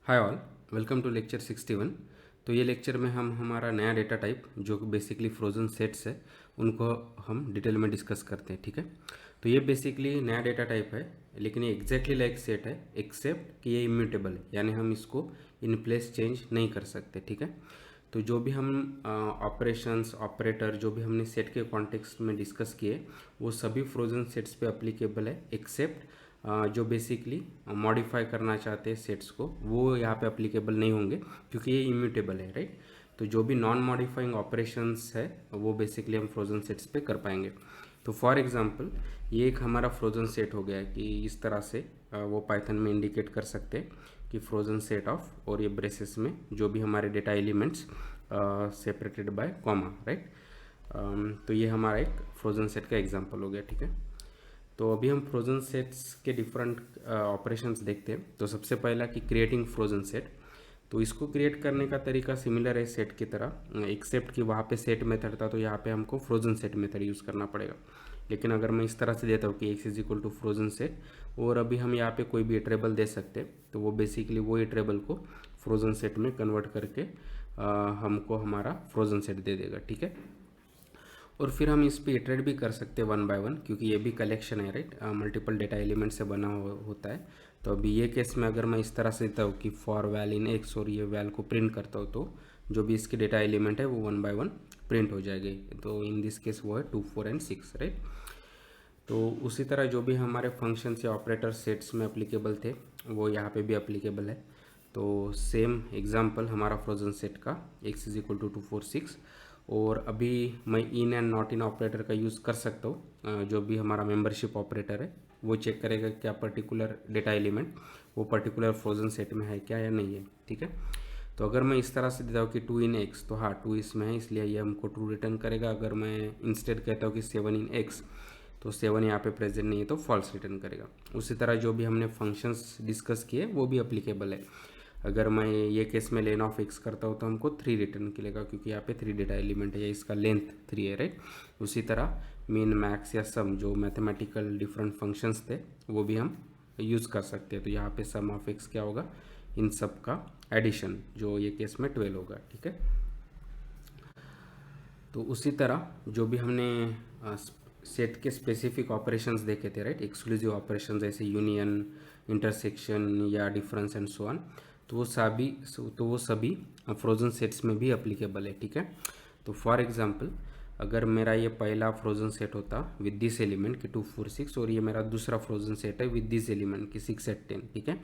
Hi all, welcome to lecture 61। तो ये lecture में हम हमारा नया डेटा टाइप जो बेसिकली फ्रोजन सेट्स है उनको हम डिटेल में डिस्कस करते हैं। ठीक है, तो ये बेसिकली नया डेटा टाइप है, लेकिन ये एग्जैक्टली लाइक सेट है एक्सेप्ट कि ये इम्यूटेबल है, यानी हम इसको इन प्लेस चेंज नहीं कर सकते। ठीक है, तो जो भी हम ऑपरेशंस ऑपरेटर जो भी हमने सेट के कॉन्टेक्स्ट में डिस्कस किए वो सभी फ्रोजन सेट्स पे अप्लीकेबल है, एक्सेप्ट जो बेसिकली मॉडिफाई करना चाहते हैं सेट्स को वो यहाँ पे अप्लीकेबल नहीं होंगे क्योंकि ये इम्यूटेबल है, राइट। तो जो भी नॉन मॉडिफाइंग ऑपरेशंस है वो बेसिकली हम फ्रोजन सेट्स पे कर पाएंगे। तो फॉर एग्जांपल ये एक हमारा फ्रोजन सेट हो गया है कि इस तरह से वो पाइथन में इंडिकेट कर सकते हैं कि फ्रोजन सेट ऑफ, और ये ब्रेसेस में जो भी हमारे data elements separated by comma, right. तो ये हमारा एक फ्रोजन सेट का एग्जांपल हो गया। ठीक है, तो अभी हम फ्रोजन सेट्स के डिफरेंट ऑपरेशंस देखते हैं। तो सबसे पहला कि क्रिएटिंग फ्रोजन सेट, तो इसको क्रिएट करने का तरीका सिमिलर है सेट की तरह, एक्सेप्ट कि वहाँ पे सेट मेथड था तो यहाँ पे हमको फ्रोजन सेट मेथड यूज़ करना पड़ेगा। लेकिन अगर मैं इस तरह से देता हूँ कि X is equal to frozen set, और अभी हम यहाँ पे कोई भी इटरेबल दे सकते हैं, तो वो बेसिकली वो इटरेबल को फ्रोजन सेट में कन्वर्ट करके हमको हमारा फ्रोजन सेट दे देगा। ठीक है, और फिर हम इस पर इटरेट भी कर सकते हैं वन बाय वन, क्योंकि ये भी कलेक्शन है, राइट, मल्टीपल डेटा एलिमेंट से बना होता है। तो अभी ये केस में अगर मैं इस तरह से देता हूँ कि फॉर वैल इन एक्स और ये वैल को प्रिंट करता हूँ, तो जो भी इसके डेटा एलिमेंट है वो वन बाय वन प्रिंट हो जाएगी। तो इन दिस केस वो है 2, 4 एंड 6, राइट। तो उसी तरह जो भी हमारे फंक्शंस या ऑपरेटर सेट्स में अप्लीकेबल थे वो यहाँ पे भी अप्लीकेबल है। तो सेम एग्जांपल हमारा फ्रोजन सेट का x इज इक्वल टू 2, 4, 6, और अभी मैं in and not in operator का यूज़ कर सकता हूँ। जो भी हमारा मेंबरशिप ऑपरेटर है वो चेक करेगा क्या पर्टिकुलर डेटा एलिमेंट वो पर्टिकुलर फ्रोजन सेट में है क्या या नहीं है। ठीक है, तो अगर मैं इस तरह से देता हूँ कि 2 इन एक्स, तो हाँ 2 इसमें है इसलिए ये हमको ट्रू रिटर्न करेगा। अगर मैं इंस्टेड कहता हूँ कि 7 इन एक्स, तो 7 यहाँ पे प्रेजेंट नहीं है तो फॉल्स रिटर्न करेगा। उसी तरह जो भी हमने फंक्शंस डिस्कस किए वो भी अप्लीकेबल है। अगर मैं ये केस में लेन ऑफ एक्स करता हूँ तो हमको 3 रिटर्न मिलेगा, क्योंकि यहाँ पे 3 डेटा एलिमेंट है या इसका लेंथ 3 है, राइट। उसी तरह मीन मैक्स या सम जो मैथमेटिकल डिफरेंट फंक्शंस थे वो भी हम यूज़ कर सकते हैं। तो यहाँ पे सम ऑफ एक्स क्या होगा, इन सब का एडिशन, जो ये केस में 12 होगा। ठीक है, तो उसी तरह जो भी हमने सेट के स्पेसिफिक ऑपरेशंस देखे थे, राइट, एक्सक्लूसिव ऑपरेशंस जैसे यूनियन, इंटरसेक्शन या डिफरेंस एंड सो ऑन, तो वो सभी फ्रोजन सेट्स में भी अप्लीकेबल है। ठीक है, तो फॉर एग्जांपल अगर मेरा ये पहला फ्रोजन सेट होता विद दिस एलिमेंट की 2, 4, 6, और ये मेरा दूसरा फ्रोजन सेट है विद दिस एलिमेंट की 6, 8, 10, ठीक है,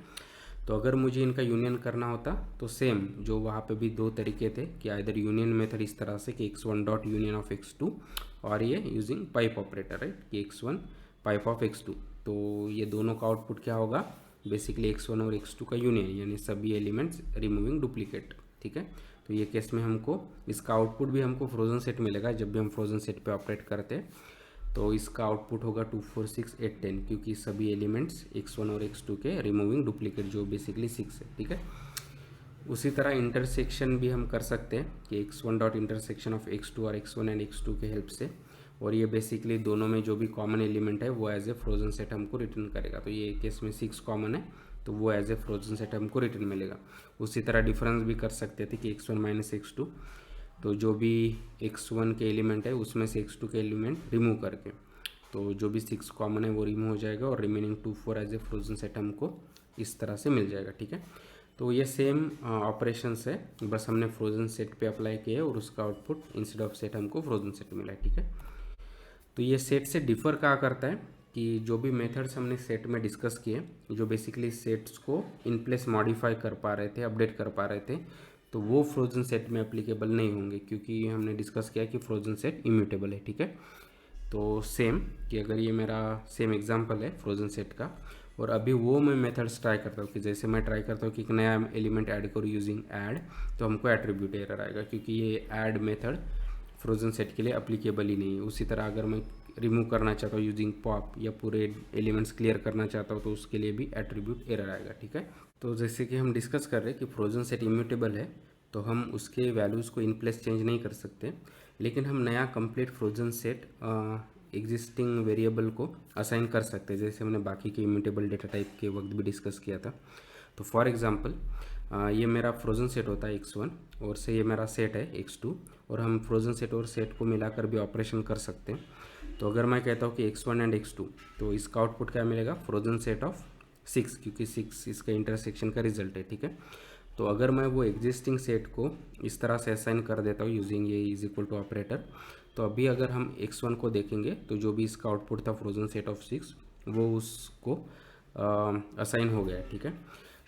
तो अगर मुझे इनका यूनियन करना होता तो सेम जो वहाँ पे भी दो तरीके थे कि इधर यूनियन मेथड इस तरह से कि x1 dot union of x2, और ये यूजिंग पाइप ऑपरेटर, राइट, कि x1 पाइप ऑफ x2। तो ये दोनों का आउटपुट क्या होगा, बेसिकली x1 और x2 का यूनियन, यानी सभी एलिमेंट्स रिमूविंग डुप्लीकेट। ठीक है, तो ये केस में हमको इसका आउटपुट भी हमको फ्रोजन सेट मिलेगा जब भी हम फ्रोजन सेट पे ऑपरेट करते हैं। तो इसका आउटपुट होगा 2, 4, 6, 8, 10, क्योंकि सभी एलिमेंट्स x1 और x2 के रिमूविंग डुप्लीकेट जो बेसिकली 6 है। ठीक है, उसी तरह इंटरसेक्शन भी हम कर सकते हैं कि x1 dot intersection of x2 और x1 एंड x2 के हेल्प से, और ये बेसिकली दोनों में जो भी कॉमन एलिमेंट है वो एज ए फ्रोजन सेट हमको रिटर्न करेगा। तो ये केस में 6 कॉमन है तो वो एज ए फ्रोजन सेट हमको रिटर्न मिलेगा। उसी तरह डिफरेंस भी कर सकते थे कि x1 माइनस x2, तो जो भी x1 के एलिमेंट है उसमें से x2 के एलिमेंट रिमूव करके, तो जो भी 6 कॉमन है वो रिमूव हो जाएगा और remaining 2, 4 as a frozen set हमको इस तरह से मिल जाएगा। ठीक है, तो ये सेम ऑपरेशंस है, बस हमने फ्रोजन सेट पे अप्लाई किया और उसका आउटपुट इंस्टेड ऑफ सेट हमको फ्रोजन सेट मिला है। ठीक है, तो ये सेट से डिफ़र क्या करता है कि जो भी मेथड्स हमने सेट में डिस्कस किए जो बेसिकली सेट्स को इन प्लेस मॉडिफाई कर पा रहे थे, अपडेट कर पा रहे थे, तो वो फ्रोजन सेट में एप्लीकेबल नहीं होंगे, क्योंकि हमने डिस्कस किया कि फ्रोजन सेट इम्यूटेबल है। ठीक है, तो सेम कि अगर ये मेरा सेम एग्जांपल है फ्रोजन सेट का, और अभी वो मैं मेथड्स ट्राई करता हूँ कि जैसे मैं ट्राई करता हूँ कि एक नया एलिमेंट ऐड करूँ यूजिंग ऐड, तो हमको एट्रीब्यूट एरर आएगा क्योंकि ये ऐड मेथड फ्रोजन सेट के लिए अप्लीकेबल ही नहीं है। उसी तरह अगर मैं रिमूव करना चाहता हूँ यूजिंग पॉप या पूरे एलिमेंट्स क्लियर करना चाहता हूँ तो उसके लिए भी एट्रीब्यूट एरर आएगा। ठीक है, तो जैसे कि हम डिस्कस कर रहे हैं कि फ्रोजन सेट इम्यूटेबल है, तो हम उसके वैल्यूज़ को इन प्लेस चेंज नहीं कर सकते, लेकिन हम नया complete frozen set existing variable को असाइन कर सकते हैं, जैसे हमने बाकी के इम्यूटेबल डेटा टाइप के वक्त भी डिस्कस किया था। तो फॉर एग्जांपल ये मेरा फ्रोजन सेट होता है x1 और से ये मेरा सेट है x2 और हम फ्रोजन सेट और सेट को मिलाकर भी ऑपरेशन कर सकते हैं। तो अगर मैं कहता हूँ कि x1 एंड x2 तो इसका आउटपुट क्या मिलेगा, फ्रोजन सेट ऑफ 6, क्योंकि 6 इसका इंटरसेक्शन का रिजल्ट है, ठीक है। तो अगर मैं वो एग्जिस्टिंग सेट को इस तरह से असाइन कर देता हूँ यूजिंग ये इज इक्वल टू ऑपरेटर, तो अभी अगर हम x1 को देखेंगे तो जो भी इसका आउटपुट था फ्रोजन सेट ऑफ 6 वो उसको असाइन हो गया, ठीक है।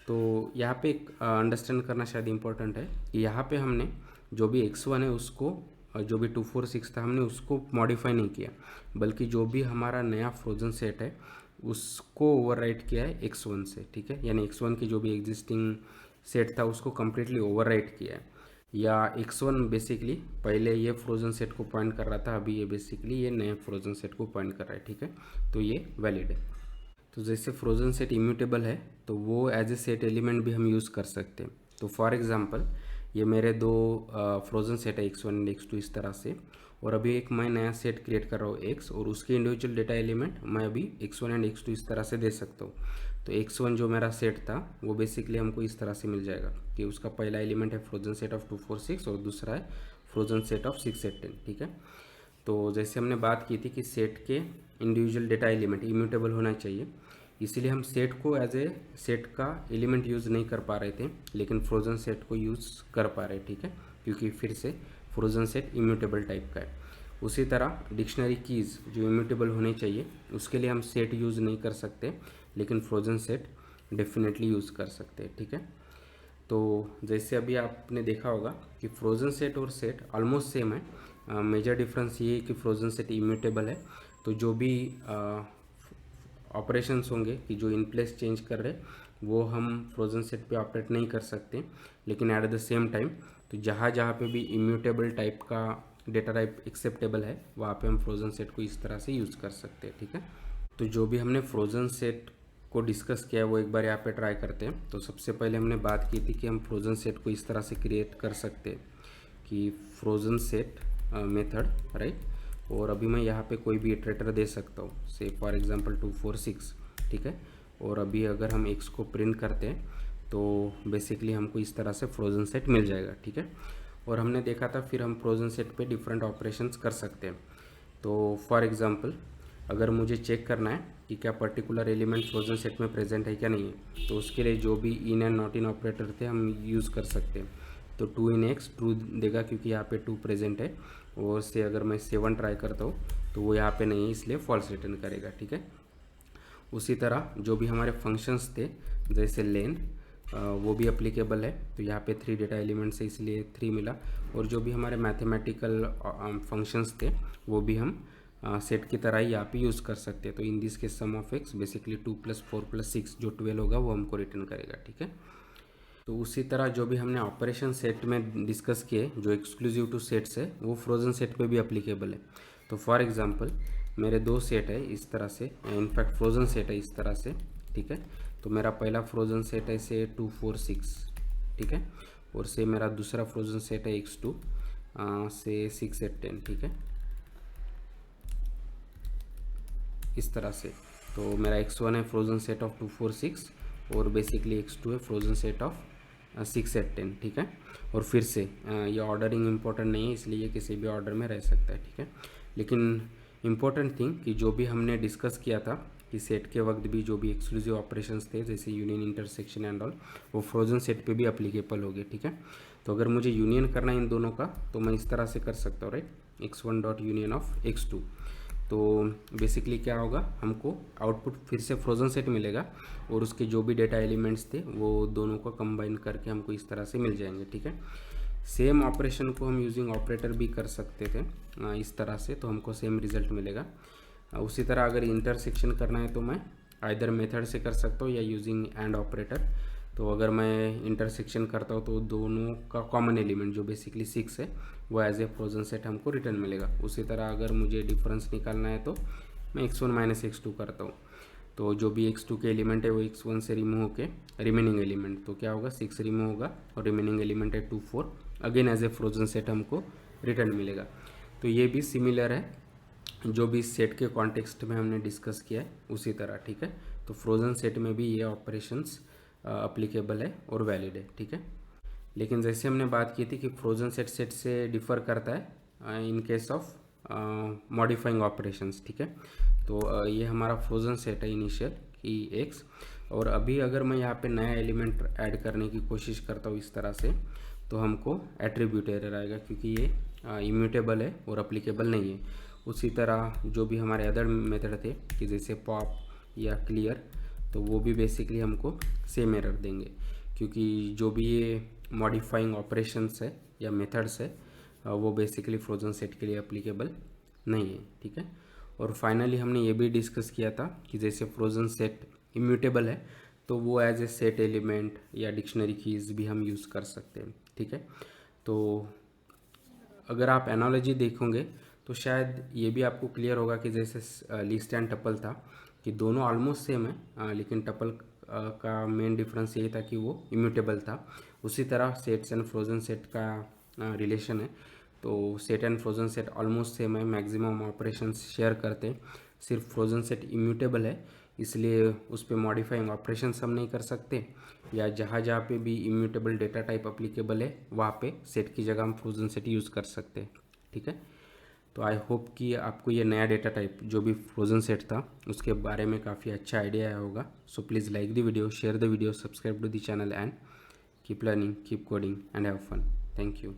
तो यहाँ पे एक अंडरस्टैंड करना शायद इम्पोर्टेंट है कि यहाँ पे हमने जो भी x1 है उसको जो भी 246 था हमने उसको मॉडिफाई नहीं किया, बल्कि जो भी हमारा नया फ्रोजन सेट है उसको ओवरराइट किया है x1 से, ठीक है। यानी x1 की जो भी एग्जिस्टिंग सेट था उसको कम्प्लीटली ओवरराइट किया है। या x1 बेसिकली पहले ये फ्रोजन सेट को पॉइंट कर रहा था, अभी ये बेसिकली ये नए फ्रोजन सेट को पॉइंट कर रहा है, ठीक है। तो ये वैलिड है। तो जैसे फ्रोजन सेट इम्यूटेबल है तो वो एज ए सेट एलिमेंट भी हम यूज़ कर सकते हैं। तो फॉर एग्जांपल ये मेरे दो फ्रोजन सेट है x1 एंड x2 इस तरह से, और अभी एक मैं नया सेट क्रिएट कर रहा हूँ x और उसके इंडिविजुअल डेटा एलिमेंट मैं अभी x1 एंड x2 इस तरह से दे सकता हूँ। तो x1 जो मेरा सेट था वो बेसिकली हमको इस तरह से मिल जाएगा कि उसका पहला एलिमेंट है फ्रोजन सेट ऑफ 246 और दूसरा है फ्रोजन सेट ऑफ 6 8 10, ठीक है। तो जैसे हमने बात की थी कि सेट के इंडिविजुअल डेटा एलिमेंट इम्यूटेबल होना चाहिए, इसीलिए हम सेट को एज ए सेट का एलिमेंट यूज़ नहीं कर पा रहे थे, लेकिन फ्रोजन सेट को यूज़ कर पा रहे, ठीक है, क्योंकि फिर से फ्रोजन सेट इम्यूटेबल टाइप का है। उसी तरह डिक्शनरी कीज़ जो इम्यूटेबल होनी चाहिए उसके लिए हम सेट यूज़ नहीं कर सकते, लेकिन फ्रोजन सेट डेफिनेटली यूज़ कर सकते हैं, ठीक है। तो जैसे अभी आपने देखा होगा कि फ्रोजन सेट और सेट ऑलमोस्ट सेम है, मेजर डिफरेंस ये है कि फ्रोजन सेट इम्यूटेबल है, तो जो भी ऑपरेशंस होंगे कि जो इन प्लेस चेंज कर रहे वो हम फ्रोजन सेट पे ऑपरेट नहीं कर सकते, लेकिन एट द सेम टाइम तो जहाँ जहाँ पे भी इम्यूटेबल टाइप का डेटा टाइप एक्सेप्टेबल है वहाँ पे हम फ्रोजन सेट को इस तरह से यूज़ कर सकते हैं, ठीक है। तो जो भी हमने फ्रोजन सेट को डिस्कस किया वो एक बार यहाँ पे ट्राई करते हैं। तो सबसे पहले हमने बात की थी कि हम फ्रोजन सेट को इस तरह से क्रिएट कर सकते हैं कि फ्रोजन सेट मेथड, राइट। और अभी मैं यहाँ पे कोई भी इटरेटर दे सकता हूँ, से फॉर एग्जांपल 246, ठीक है। और अभी अगर हम x को प्रिंट करते हैं तो बेसिकली हमको इस तरह से फ्रोजन सेट मिल जाएगा, ठीक है। और हमने देखा था फिर हम फ्रोजन सेट पे डिफरेंट ऑपरेशंस कर सकते हैं। तो फॉर एग्जांपल अगर मुझे चेक करना है कि क्या पर्टिकुलर एलिमेंट फ्रोजन सेट में प्रेजेंट है क्या नहीं है, तो उसके लिए जो भी in and not in operator थे हम यूज़ कर सकते हैं। तो 2 इन x ट्रू देगा क्योंकि यहाँ पे 2 प्रेजेंट है, और से अगर मैं 7 ट्राई करता हूँ तो वो यहाँ पे नहीं है इसलिए फॉल्स रिटर्न करेगा, ठीक है। उसी तरह जो भी हमारे फंक्शंस थे जैसे लेन वो भी अप्लीकेबल है, तो यहाँ पे 3 डेटा एलिमेंट्स है इसलिए 3 मिला। और जो भी हमारे मैथमेटिकल फंक्शंस थे वो भी हम सेट की तरह ही यहाँ पे यूज़ कर सकते हैं। तो इन दिस के सम ऑफ एक्स बेसिकली 2 + 4 + 6 जो 12 होगा वो हमको रिटर्न करेगा, ठीक है। तो उसी तरह जो भी हमने ऑपरेशन सेट में डिस्कस किए जो एक्सक्लूसिव टू सेट्स है वो फ्रोजन सेट पे भी अप्लीकेबल है। तो फॉर एग्जांपल मेरे दो सेट है इस तरह से, इनफैक्ट फ्रोजन सेट है इस तरह से, ठीक है। तो मेरा पहला फ्रोजन सेट है से 246, ठीक है, और से मेरा दूसरा फ्रोजन सेट है x2 से 6 8 10, ठीक है, इस तरह से। तो मेरा x1 है फ्रोजन सेट ऑफ 246 और बेसिकली x2 है फ्रोजन सेट ऑफ 6 8 10, ठीक है। और फिर से ये ऑर्डरिंग इम्पोर्टेंट नहीं है इसलिए किसी भी ऑर्डर में रह सकता है, ठीक है। लेकिन इम्पोर्टेंट थिंग कि जो भी हमने डिस्कस किया था कि सेट के वक्त भी जो भी एक्सक्लूसिव ऑपरेशंस थे जैसे यूनियन, इंटरसेक्शन एंड ऑल वो फ्रोजन सेट पे भी अप्लीकेबल हो गए, ठीक है। तो अगर मुझे यूनियन करना है इन दोनों का तो मैं इस तरह से कर सकता हूँ, right, x1 dot union of x2। तो बेसिकली क्या होगा, हमको आउटपुट फिर से फ्रोजन सेट मिलेगा और उसके जो भी डेटा एलिमेंट्स थे वो दोनों को कंबाइन करके हमको इस तरह से मिल जाएंगे, ठीक है। सेम ऑपरेशन को हम यूजिंग ऑपरेटर भी कर सकते थे इस तरह से, तो हमको सेम रिजल्ट मिलेगा। उसी तरह अगर इंटरसेक्शन करना है तो मैं आइदर मेथड से कर सकता हूँ या यूजिंग एंड ऑपरेटर। तो अगर मैं इंटरसेक्शन करता हूँ तो दोनों का कॉमन एलिमेंट जो बेसिकली 6 है वो एज ए फ्रोजन सेट हमको रिटर्न मिलेगा। उसी तरह अगर मुझे डिफरेंस निकालना है तो मैं x1 - x2 करता हूँ, तो जो भी x2 के एलिमेंट है वो x1 से रिमूव होके रिमेनिंग एलिमेंट तो क्या होगा 6 रिमूव होगा और रिमेनिंग एलिमेंट है 2 4, again as a frozen set हमको रिटर्न मिलेगा। तो ये भी सिमिलर है जो भी सेट के कॉन्टेक्स्ट में हमने डिस्कस किया है उसी तरह, ठीक है। तो फ्रोजन सेट में भी ये ऑपरेशंस अप्लीकेबल है और वैलिड है, ठीक है। लेकिन जैसे हमने बात की थी कि फ्रोजन सेट सेट से डिफ़र करता है in case of modifying operations, ठीक है। तो ये हमारा फ्रोजन सेट है इनिशियल की एक्स, और अभी अगर मैं यहाँ पे नया एलिमेंट ऐड करने की कोशिश करता हूँ इस तरह से, तो हमको एट्रीब्यूट एरर आएगा, क्योंकि ये इम्यूटेबल है और अप्लीकेबल नहीं है। उसी तरह जो भी हमारे अदर मेथड थे कि जैसे पॉप या क्लियर, तो वो भी बेसिकली हमको सेम एरर देंगे, क्योंकि जो भी ये मॉडिफाइंग ऑपरेशंस है या मेथड्स है वो बेसिकली फ्रोजन सेट के लिए अप्लीकेबल नहीं है, ठीक है। और फाइनली हमने ये भी डिस्कस किया था कि जैसे फ्रोजन सेट इम्यूटेबल है, तो वो एज ए सेट एलिमेंट या डिक्शनरी कीज़ भी हम यूज़ कर सकते हैं, ठीक है। तो अगर आप एनालॉजी देखोगे तो शायद ये भी आपको क्लियर होगा कि जैसे लिस्ट एंड टपल था कि दोनों ऑलमोस्ट सेम है, लेकिन टपल का मेन डिफरेंस ये था कि वो इम्यूटेबल था। उसी तरह सेट्स एंड फ्रोजन सेट का रिलेशन है, तो set and frozen set almost same है, मैक्सिमम ऑपरेशंस शेयर करते हैं। सिर्फ फ्रोजन सेट इम्यूटेबल है, इसलिए उस पर मॉडिफाइंग ऑपरेशंस हम नहीं कर सकते, या जहाँ जहाँ पे भी इम्यूटेबल डेटा टाइप अप्लीकेबल है वहाँ पे सेट की जगह हम फ्रोजन सेट यूज़ कर सकते हैं, ठीक है। तो आई होप कि आपको ये नया डेटा टाइप जो भी फ्रोजन सेट था उसके बारे में काफ़ी अच्छा आइडिया आया होगा। So please like the video, share the video, subscribe to the channel and keep learning, keep coding and have fun. Thank you.